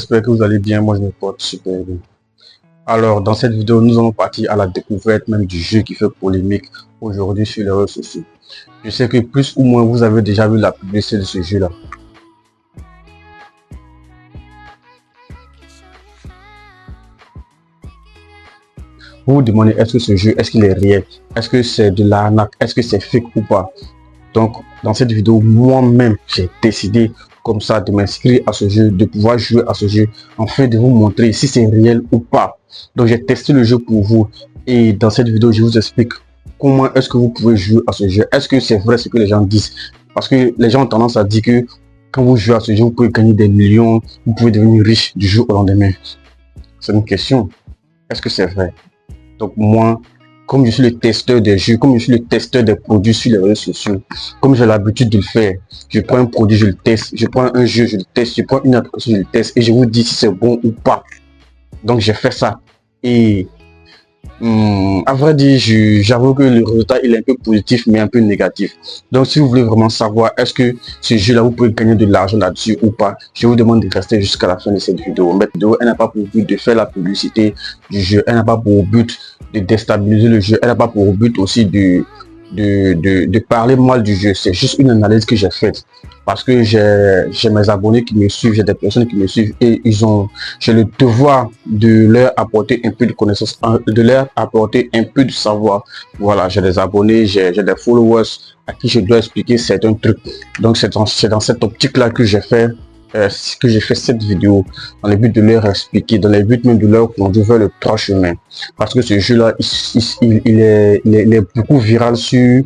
J'espère que vous allez bien, moi je me porte super bien. Alors dans cette vidéo, nous allons partir à la découverte même du jeu qui fait polémique aujourd'hui sur les réseaux sociaux. Je sais que plus ou moins vous avez déjà vu la publicité de ce jeu là. Vous vous demandez est-ce que ce jeu, est-ce qu'il est réel? Est-ce que c'est de l'arnaque? Est-ce que c'est fake ou pas? Donc dans cette vidéo, moi-même j'ai décidé comme ça de m'inscrire à ce jeu, de pouvoir jouer à ce jeu, afin de vous montrer si c'est réel ou pas. Donc j'ai testé le jeu pour vous et dans cette vidéo je vous explique comment est-ce que vous pouvez jouer à ce jeu. Est-ce que c'est vrai ce que les gens disent? Parce que les gens ont tendance à dire que quand vous jouez à ce jeu, vous pouvez gagner des millions, vous pouvez devenir riche du jour au lendemain. C'est une question. Est-ce que c'est vrai? Donc moi, comme je suis le testeur des jeux, comme je suis le testeur des produits sur les réseaux sociaux, comme j'ai l'habitude de le faire, je prends un produit, je le teste, je prends un jeu, je le teste, je prends une application, je le teste et je vous dis si c'est bon ou pas. Donc j'ai fait ça et à vrai dire, j'avoue que le résultat il est un peu positif mais un peu négatif. Donc si vous voulez vraiment savoir est-ce que ce jeu là vous pouvez gagner de l'argent là-dessus ou pas, je vous demande de rester jusqu'à la fin de cette vidéo. Cette vidéo elle n'a pas pour but de faire la publicité du jeu, elle n'a pas pour but de déstabiliser le jeu, elle n'a pas pour but aussi de parler mal du jeu. C'est juste une analyse que j'ai faite parce que j'ai mes abonnés qui me suivent, j'ai des personnes qui me suivent et j'ai le devoir de leur apporter un peu de connaissance, de leur apporter un peu de savoir. Voilà, j'ai des abonnés, j'ai des followers à qui je dois expliquer certains trucs. Donc c'est dans cette optique là que j'ai fait cette vidéo, dans le but de leur expliquer, dans le but même de leur conduire vers le droit chemin. Parce que ce jeu là il est beaucoup viral sur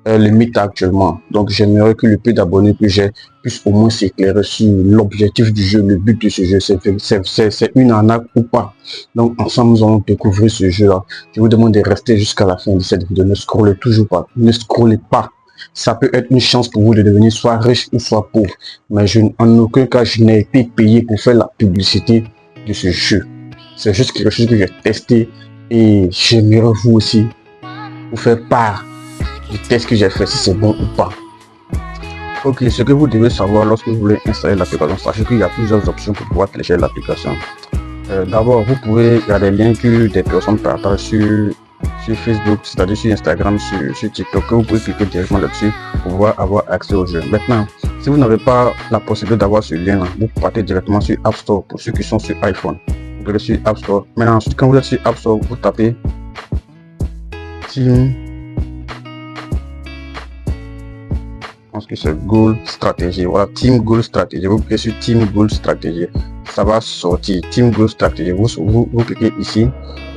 le mythe actuellement. Donc j'aimerais que le peu d'abonnés que j'ai puisse au moins s'éclairer sur l'objectif du jeu, le but de ce jeu, c'est une arnaque ou pas. Donc ensemble nous allons découvrir ce jeu là. Je vous demande de rester jusqu'à la fin de cette vidéo. Ne scrollez toujours pas, ne scrollez pas. Ça peut être une chance pour vous de devenir soit riche ou soit pauvre, mais en aucun cas je n'ai été payé pour faire la publicité de ce jeu. C'est juste quelque chose que j'ai testé et j'aimerais vous aussi vous faire part du test que j'ai fait, si c'est bon ou pas. Ok, ce que vous devez savoir lorsque vous voulez installer l'application, sachez qu'il y a plusieurs options pour pouvoir télécharger l'application. D'abord, vous pouvez, il y a des liens que des personnes partagent sur Facebook, c'est-à-dire sur Instagram, sur TikTok, que vous pouvez cliquer directement là-dessus pour pouvoir avoir accès au jeu. Maintenant, si vous n'avez pas la possibilité d'avoir ce lien, vous partez directement sur App Store pour ceux qui sont sur iPhone. Vous allez sur App Store. Maintenant, ensuite, quand vous êtes sur App Store, vous tapez Team. Je pense que c'est Goal Strategy. Voilà, Team Goal Strategy. Vous cliquez sur Team Goal Strategy. Ça va sortir. Team Goal Strategy. Vous cliquez ici.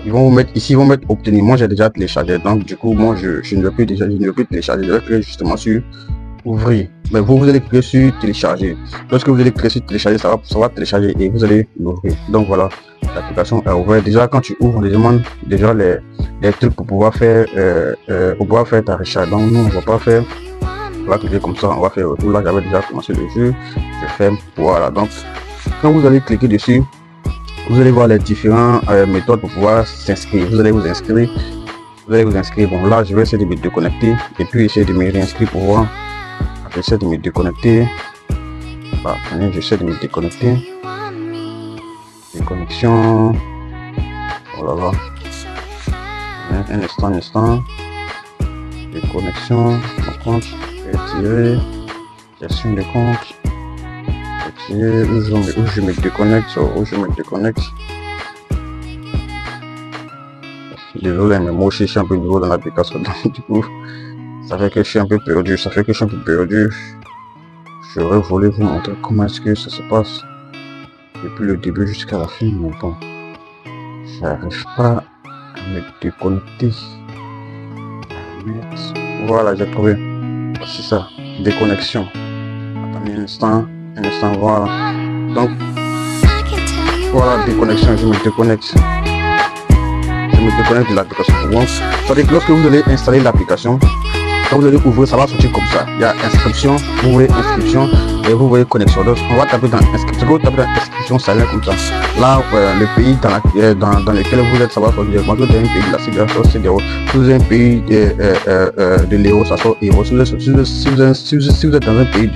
Ils vont vous mettre ici, ils vont mettre obtenir. Moi j'ai déjà téléchargé, donc du coup moi je ne vais plus télécharger, je vais cliquer justement sur ouvrir. Mais vous allez cliquer sur télécharger. Lorsque vous allez cliquer sur télécharger, ça va télécharger et vous allez l'ouvrir. Donc voilà, l'application est ouverte. Déjà quand tu ouvres, on te demande déjà les trucs pour pouvoir faire ta recherche. Donc nous on va pas faire, on va cliquer comme ça, on va faire retour. Là j'avais déjà commencé le jeu, je ferme. Voilà, donc quand vous allez cliquer dessus, vous allez voir les différentes méthodes pour pouvoir s'inscrire. Vous allez vous inscrire. Bon là je vais essayer de me déconnecter et puis essayer de me réinscrire pour voir. J'essaie de me déconnecter. J'essaie de me déconnecter. Déconnexion. Oh là là. Un instant. Déconnexion. Mon compte. Retirer. Gestion de compte. Où je me déconnecte. Désolé, mais moi aussi je suis un peu nouveau dans l'application, donc du coup ça fait que je suis un peu perdu. J'aurais voulu vous montrer comment est-ce que ça se passe depuis le début jusqu'à la fin, mais bon, j'arrive pas à me déconnecter. Voilà, j'ai trouvé. C'est ça, déconnexion. Attendez un instant, voilà. Donc voilà, déconnexion, je me déconnecte de l'application. C'est-à-dire que lorsque vous allez installer l'application, Quand vous allez ouvrir, ça va sortir comme ça. Il y a inscription, vous voyez inscription et vous voyez connexion. Donc on va taper dans inscription. Quand vous tapez dans inscription, ça vient comme ça. Là, le pays dans lequel vous êtes, ça va sortir. Quand vous êtes un pays de la CDAO, ça sort CDAO. Si vous êtes un pays de l'euro, ça sort euro. Si vous êtes dans un pays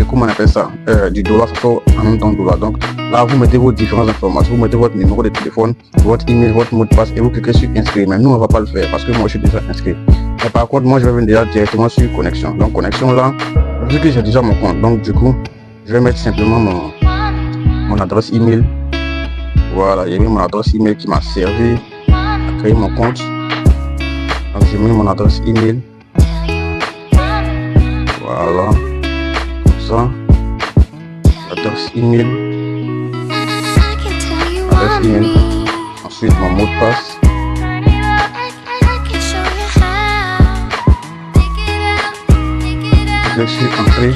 comment on appelle ça, du dollar, ça sort en même temps dollar. Donc là, vous mettez vos différentes informations, vous mettez votre numéro de téléphone, votre email, votre mot de passe et vous cliquez sur inscrire. Mais nous, on va pas le faire parce que moi, je suis déjà inscrit. Mais par contre, moi, je vais venir déjà directement sur connexion. Donc connexion là, vu que j'ai déjà mon compte, donc du coup, je vais mettre simplement mon adresse email. Voilà, j'ai mis mon adresse email qui m'a servi à créer mon compte. Donc j'ai mis mon adresse email. Voilà. Adresse email, ensuite mon mot de passe, je suis entré,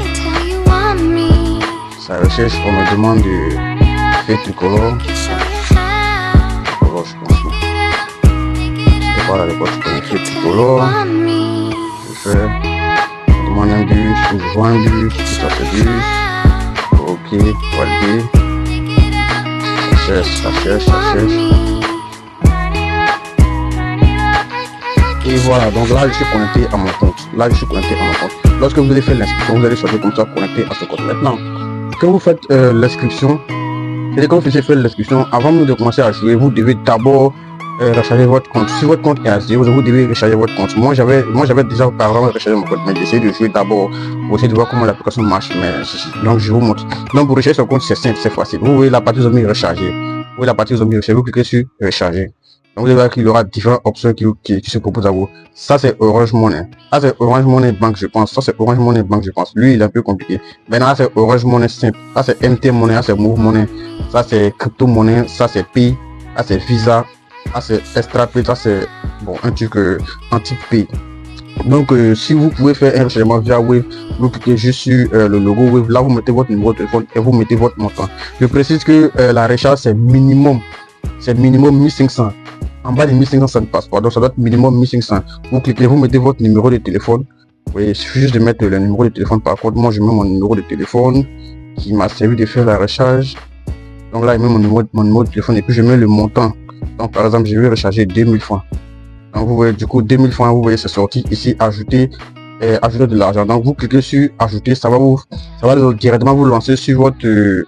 ça recherche, on me demande de faire tricolore, je pense, c'est pas la réponse, je fais tricolore, je fais, on demande un bus, je vois un bus, tout ça c'est bus. Ok, valider. Ça cherche. Et voilà, donc là je suis connecté à mon compte. Lorsque vous allez faire l'inscription, vous allez sortir comme ça, connecté à ce compte. Maintenant, quand vous faites l'inscription, et quand vous faites l'inscription, avant de commencer à jouer, vous devez d'abord recharger votre compte. Si votre compte est à 0, vous devez recharger votre compte. Moi j'avais déjà auparavant rechargé mon compte, mais j'essaie de jouer d'abord pour essayer de voir comment l'application marche. Mais donc je vous montre. Donc pour recharger son compte, c'est simple, c'est facile. Vous voyez la partie zombie recharger. Vous voyez la partie zombie recharger, vous cliquez sur recharger. Donc vous allez voir qu'il y aura différentes options qui se proposent à vous. Ça c'est Orange Money. Ça c'est Orange Money Bank, je pense. Ça c'est Orange Money Bank, je pense. Lui il est un peu compliqué. Maintenant c'est Orange Money simple. Ça c'est MT Money, ça c'est Move Money. Ça c'est Crypto Money, ça c'est Pi, ça c'est Visa. Ah, c'est Extra Pay, ça c'est bon, un truc anti-pay. Donc si vous pouvez faire un rechargement via Wave, vous cliquez juste sur le logo Wave, là vous mettez votre numéro de téléphone et vous mettez votre montant. Je précise que la recharge c'est minimum 1500. En bas de 1500 ça ne passe pas, donc ça doit être minimum 1500. Vous cliquez, vous mettez votre numéro de téléphone. Oui, il suffit juste de mettre le numéro de téléphone. Par contre, moi je mets mon numéro de téléphone qui m'a servi de faire la recharge. Donc là je mets mon numéro de téléphone et puis je mets le montant. Donc par exemple je vais recharger 2000 francs. Donc vous voyez du coup 2000 francs, vous voyez c'est sorti ici, ajouter de l'argent. Donc vous cliquez sur ajouter, ça va directement vous lancer sur votre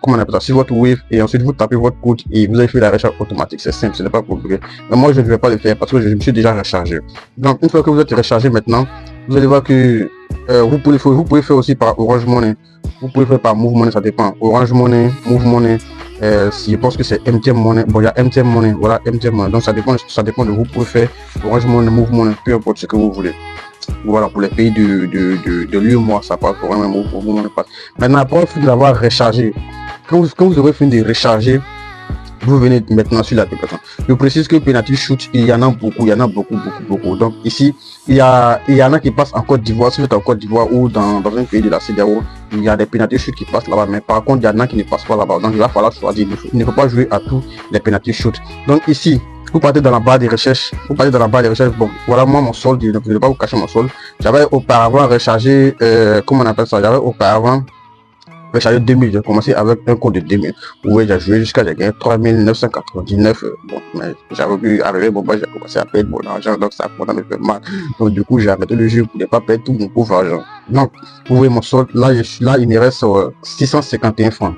comment on appelle ça, sur votre Wave, et ensuite vous tapez votre code et vous avez fait la recharge automatique. C'est simple, ce n'est pas compliqué. Mais moi je ne vais pas le faire parce que je me suis déjà rechargé. Donc une fois que vous êtes rechargé maintenant, vous allez voir que vous pouvez faire aussi par Orange Money, vous pouvez faire par Move Money, ça dépend. Orange Money, Move Money. Si je pense que c'est MTM Money, bon il y a MTM Money, voilà MTM Money, donc ça dépend de vous pouvez faire Orange Money, Move Money, peu importe ce que vous voulez. Voilà, pour les pays de l'UEMOA, ça passe pour un Move Money passe. Maintenant, après l'avoir rechargé, quand vous aurez fini de recharger, vous venez maintenant sur l'application. Je précise que Penalty Shoot, il y en a beaucoup. Donc ici, il y en a qui passent en Côte d'Ivoire. Si vous êtes en Côte d'Ivoire ou dans un pays de la CEDEAO, il y a des Penalty Shoot qui passent là-bas. Mais par contre, il y en a qui ne passent pas là-bas. Donc il va falloir choisir. Il ne faut pas jouer à tous les Penalty Shoot. Donc ici, vous partez dans la barre de recherche. Bon, voilà moi mon solde. Je ne vais pas vous cacher mon solde. J'avais auparavant rechargé, comment on appelle ça? J'avais auparavant recharger 2000, j'ai commencé avec un compte de 2000. Oui, j'ai joué jusqu'à j'ai gagné 3999. Bon, mais j'avais pu arriver, bon, j'ai commencé à perdre mon argent, donc ça me fait mal. Donc du coup, j'ai arrêté le jeu pour ne pas perdre tout mon pauvre argent. Donc, vous voyez mon solde, là, il me reste 651 francs.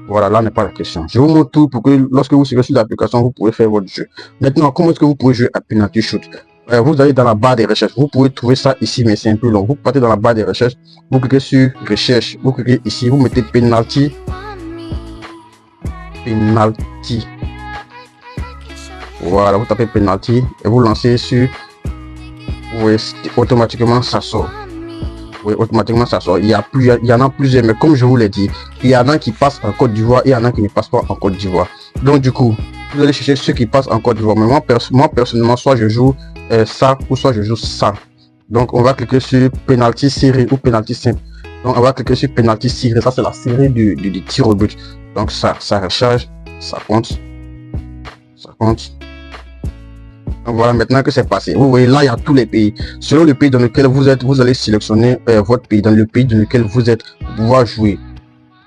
Voilà, là n'est pas la question. Je vous montre tout pour que lorsque vous serez sur l'application, vous pouvez faire votre jeu. Maintenant, comment est-ce que vous pouvez jouer à Penalty Shoot? Vous allez dans la barre des recherches, vous pouvez trouver ça ici, mais c'est un peu long. Vous partez dans la barre des recherches, vous cliquez sur recherche, vous cliquez ici, vous mettez penalty. Voilà, vous tapez penalty et vous lancez sur, vous voyez, automatiquement ça sort. Oui, automatiquement ça sort. Il y en a plusieurs, mais comme je vous l'ai dit, il y en a qui passent en Côte d'Ivoire, il y en a qui ne passent pas en Côte d'Ivoire. Donc du coup, vous allez chercher ceux qui passent en Côte d'Ivoire. Mais moi personnellement, soit je joue ça ou soit je joue ça. Donc on va cliquer sur penalty série ou penalty simple. Donc on va cliquer sur penalty série. Ça c'est la série du tir au but. Donc ça recharge, ça compte. Donc voilà, maintenant que c'est passé. Vous voyez, là, il y a tous les pays. Selon le pays dans lequel vous êtes, vous allez sélectionner votre pays. Dans le pays dans lequel vous êtes, pour pouvoir jouer.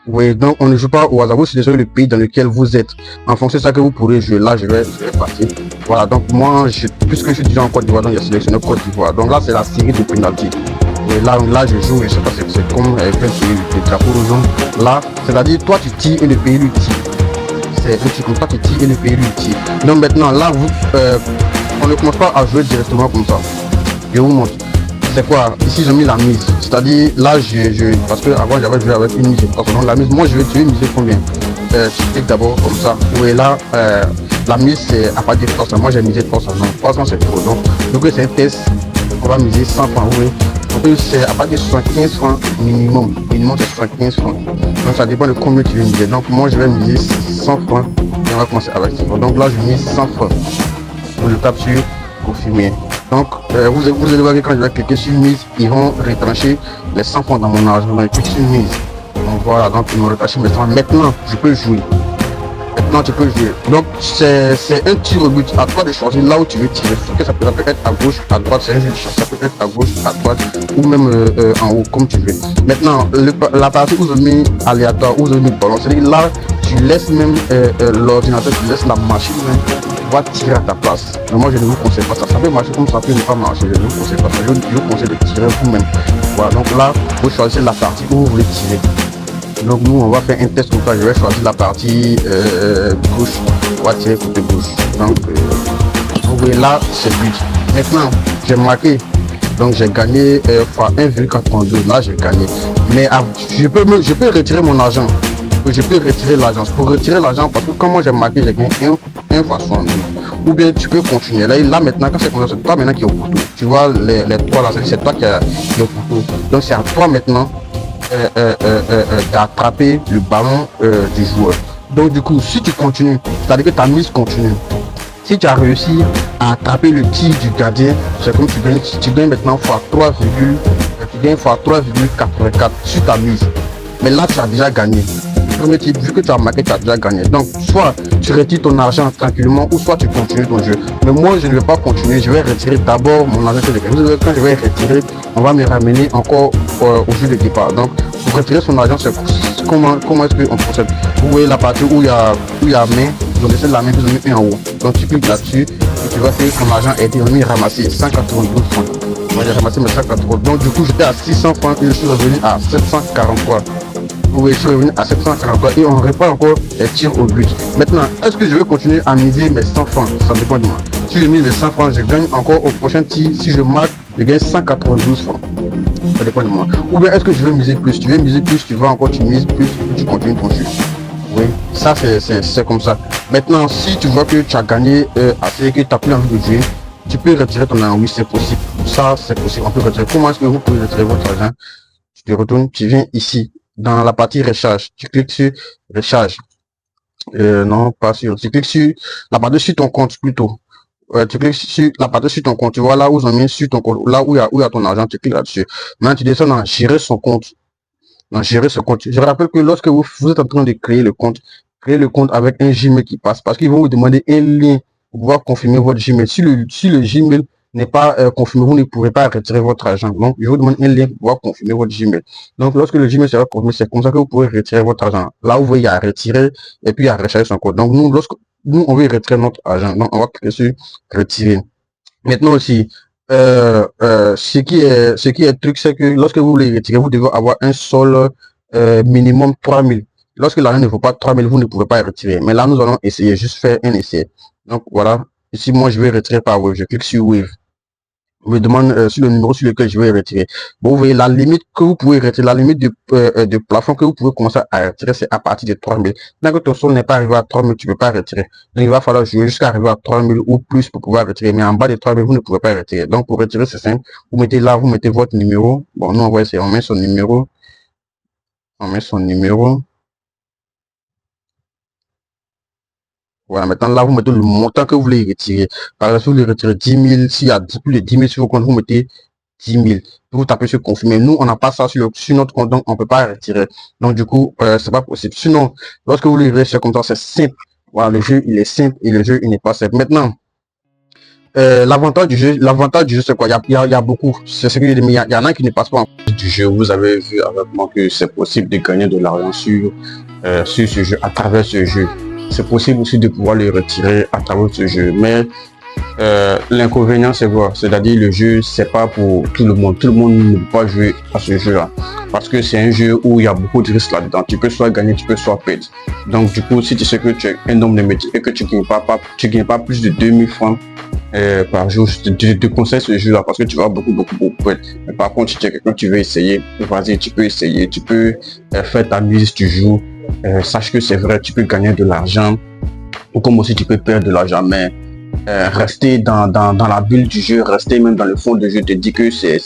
Oui, donc on ne joue pas au hasard, vous sélectionnez le pays dans lequel vous êtes. En fonction de ça que vous pourrez jouer, là je vais passer. Voilà, donc moi, puisque je suis déjà en Côte d'Ivoire, donc il y a sélectionné Côte d'Ivoire. Donc là c'est la série de pénalty. Et là je joue, je sais pas, c'est comme le drapeau rouge. Là, c'est-à-dire toi tu tires et le pays lui tire. C'est comme toi tu tires et le pays lui tire. Donc maintenant là, on ne commence pas à jouer directement comme ça. Je vous montre. C'est quoi? Ici j'ai mis la mise, c'est-à-dire là parce que avant j'avais joué avec une mise, donc la mise, moi je vais miser combien? Tu cliques d'abord comme ça. Oui, là la mise c'est à partir de 300, moi j'ai misé 300, non 300 c'est trop, donc c'est un test, on va miser 100 francs. Oui, donc c'est à partir de 75 francs minimum c'est 75 francs, donc ça dépend de combien tu veux miser. Donc moi je vais miser 100 francs et on va commencer avec ça. Donc là je mise 100 francs, je tape sur confirmer. Donc vous allez voir que quand je vais cliquer sur mise, ils vont retrancher les 100 francs dans mon argent. Donc je clique sur mise. Donc voilà, donc ils vont retrancher mes 100 francs. Maintenant je peux jouer. Maintenant tu peux jouer. Donc c'est un tir au but. À toi de choisir là où tu veux tirer. Ça peut être à gauche, à droite, c'est un jeu de chance. Ça peut être à gauche, à droite ou même en haut, comme tu veux. Maintenant la partie où je mets aléatoire, où je mets ballon, c'est-à-dire là tu laisses même l'ordinateur, tu laisses la machine même tirer à ta place. Mais moi je ne vous conseille pas ça. Ça peut marcher comme ça peut ne pas marcher. Je ne vous conseille pas ça. Je vous conseille de tirer vous-même. Voilà, donc là, vous choisissez la partie où vous voulez tirer. Donc nous on va faire un test comme ça. Je vais choisir la partie gauche. On va tirer côté gauche. Donc vous voyez là, c'est but. Maintenant, j'ai marqué. Donc j'ai gagné fois 1,82. Là j'ai gagné. Mais je peux retirer mon argent. Je peux retirer l'argent. Pour retirer l'argent, parce que comme moi j'ai marqué, j'ai gagné 1 fois 60. Ou bien tu peux continuer. Là maintenant, quand c'est comme ça, c'est toi maintenant qui est au couteau. Tu vois les trois là, c'est toi qui est au couteau. Donc c'est à toi maintenant d'attraper le ballon du joueur. Donc du coup, si tu continues, c'est-à-dire que ta mise continue. Si tu as réussi à attraper le tir du gardien, c'est comme tu gagnes maintenant fois 3,84 sur ta mise. Mais là, tu as déjà gagné. Premier type, vu que tu as marqué, tu as déjà gagné. Donc, soit tu retires ton argent tranquillement, ou soit tu continues ton jeu. Mais moi, je ne vais pas continuer. Je vais retirer d'abord mon argent que j'ai gagné. Quand je vais retirer, on va me ramener encore au jeu de départ. Donc, pour retirer son argent, c'est comment est-ce qu'on procède? Vous voyez la partie où il y a main, donc c'est la main que vous avez en haut. Donc, tu cliques là-dessus et tu vas faire que ton argent a été ramassé 192 francs. Moi, j'ai ramassé mes 192. Donc, du coup, j'étais à 600 francs et je suis revenu à 743. Oui, je suis revenu à 743 et on répare encore les tirs au but. Maintenant, est-ce que je vais continuer à miser mes 100 francs? Ça dépend de moi. Si je mise les 100 francs, je gagne encore au prochain tir. Si je marque, je gagne 192 francs. Ça dépend de moi. Ou bien est-ce que je vais miser plus? Tu veux miser plus, tu vas encore, tu mises plus, tu continues ton jeu. Oui, ça c'est comme ça. Maintenant, si tu vois que tu as gagné assez, que tu n'as plus envie de jouer, tu peux retirer ton argent. Oui, c'est possible. Ça, c'est possible. On peut retirer. Comment est-ce que vous pouvez retirer votre argent? Tu te retournes, tu viens ici. Dans la partie recharge, tu cliques sur recharge. Non, pas sur. Tu cliques sur la partie sur ton compte plutôt. Tu cliques sur la partie sur ton compte. Tu vois là où ils ont mis sur ton compte, là où il y a ton argent, tu cliques là-dessus. Maintenant, tu descends dans gérer son compte. Dans gérer ce compte. Je rappelle que lorsque vous êtes en train de créer le compte avec un Gmail qui passe, parce qu'ils vont vous demander un lien pour pouvoir confirmer votre Gmail. Si le Gmail n'est pas confirmé, vous ne pourrez pas retirer votre argent. Donc, je vous demande un lien pour pouvoir confirmer votre Gmail. Donc, lorsque le Gmail sera confirmé, c'est comme ça que vous pourrez retirer votre argent. Là, vous voyez, il y a retirer et puis il y a recharger son code. Donc, nous, on veut retirer notre argent. Donc, on va cliquer sur retirer. Maintenant aussi, ce qui est truc, c'est que lorsque vous voulez retirer, vous devez avoir un solde minimum 3000. Lorsque l'argent ne vaut pas 3000, vous ne pouvez pas retirer. Mais là, nous allons essayer, juste faire un essai. Donc, voilà. Ici, moi, je vais retirer par Wave. Je clique sur Wave. On me demande sur le numéro sur lequel je vais retirer. Bon, vous voyez, la limite que vous pouvez retirer, la limite de plafond que vous pouvez commencer à retirer, c'est à partir de 3000. Tant que ton solde n'est pas arrivé à 3000, tu ne peux pas retirer. Donc, il va falloir jouer jusqu'à arriver à 3000 ou plus pour pouvoir retirer. Mais en bas de 3000, vous ne pouvez pas retirer. Donc, pour retirer, c'est simple. Vous mettez là, vous mettez votre numéro. Bon, nous, on va essayer. On met son numéro. On met son numéro. Voilà, maintenant là, vous mettez le montant que vous voulez retirer. Par exemple, si vous voulez retirer 10 000, s'il y a plus de 10 000 sur vos comptes, vous mettez 10 000. Vous tapez sur confirmer. Nous, on n'a pas ça sur notre compte, donc on ne peut pas retirer. Donc, du coup, c'est pas possible. Sinon, lorsque vous voulez retirer comme ça, c'est simple. Voilà, le jeu, il est simple et le jeu, il n'est pas simple. Maintenant, l'avantage du jeu, c'est quoi? Il y a beaucoup. C'est ce que je dis, mais il y en a qui ne passent pas en plus du jeu. Vous avez vu avec moi que c'est possible de gagner de l'argent sur ce jeu, à travers ce jeu. C'est possible aussi de pouvoir le retirer à travers ce jeu. Mais l'inconvénient, c'est quoi? C'est-à-dire le jeu, c'est pas pour tout le monde. Tout le monde ne peut pas jouer à ce jeu-là. Parce que c'est un jeu où il y a beaucoup de risques là-dedans. Tu peux soit gagner, tu peux soit perdre. Donc du coup, si tu sais que tu as un nombre de métiers et que tu gagnes pas plus de 2000 francs par jour, je te conseille ce jeu-là parce que tu vas beaucoup perdre. Mais par contre, si tu es quelqu'un qui veut essayer, vas-y, tu peux essayer. Tu peux faire ta mise si tu joues. Sache que c'est vrai, tu peux gagner de l'argent. Ou comme aussi tu peux perdre de l'argent. Mais rester dans la bulle du jeu, rester même dans le fond du jeu, te dit que c'est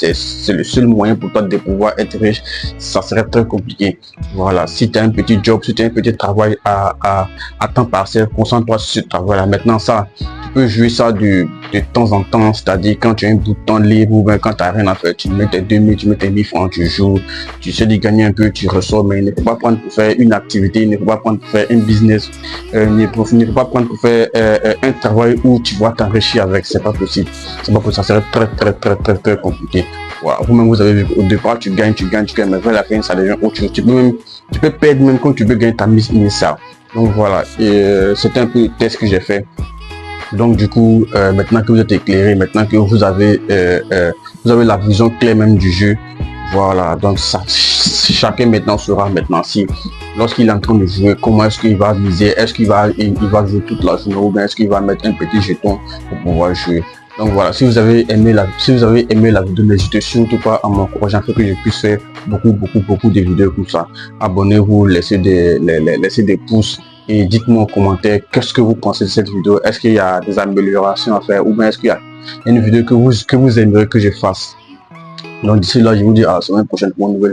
le seul moyen pour toi de pouvoir être riche, ça serait très compliqué. Voilà, si tu as un petit job, si tu as un petit travail à temps partiel, concentre-toi sur ce travail-là. Maintenant, ça, tu peux jouer ça de temps en temps, c'est-à-dire quand tu as un bout de temps libre ou bien quand tu n'as rien à faire, tu mets tes 2000, tu mets tes 1000 francs, tu joues, tu sais de gagner un peu, tu ressors, mais il ne faut pas prendre pour faire une activité, il ne faut pas prendre pour faire un business, il ne faut pas prendre pour faire un travail où tu vas t'enrichir avec, c'est pas possible. C'est pas possible, ça serait très compliqué. Voilà. Vous-même, vous avez vu au départ, tu gagnes, mais vers la fin, ça devient autre chose. Tu peux perdre même quand tu veux gagner ta mise initiale. Donc voilà, c'était un peu le test que j'ai fait. Donc du coup, maintenant que vous êtes éclairé, maintenant que vous avez la vision claire même du jeu, voilà, donc ça, chacun maintenant saura maintenant si lorsqu'il est en train de jouer, comment est-ce qu'il va viser, est-ce qu'il va jouer toute la journée ou bien est-ce qu'il va mettre un petit jeton pour pouvoir jouer. Donc voilà, si vous avez aimé la vidéo, n'hésitez surtout pas à m'encourager afin que je puisse faire beaucoup de vidéos comme ça. Abonnez-vous, laissez des pouces et dites-moi en commentaire qu'est-ce que vous pensez de cette vidéo. Est-ce qu'il y a des améliorations à faire ou bien est-ce qu'il y a une vidéo que vous aimeriez que je fasse. Donc d'ici là, je vous dis à la semaine prochaine pour une nouvelle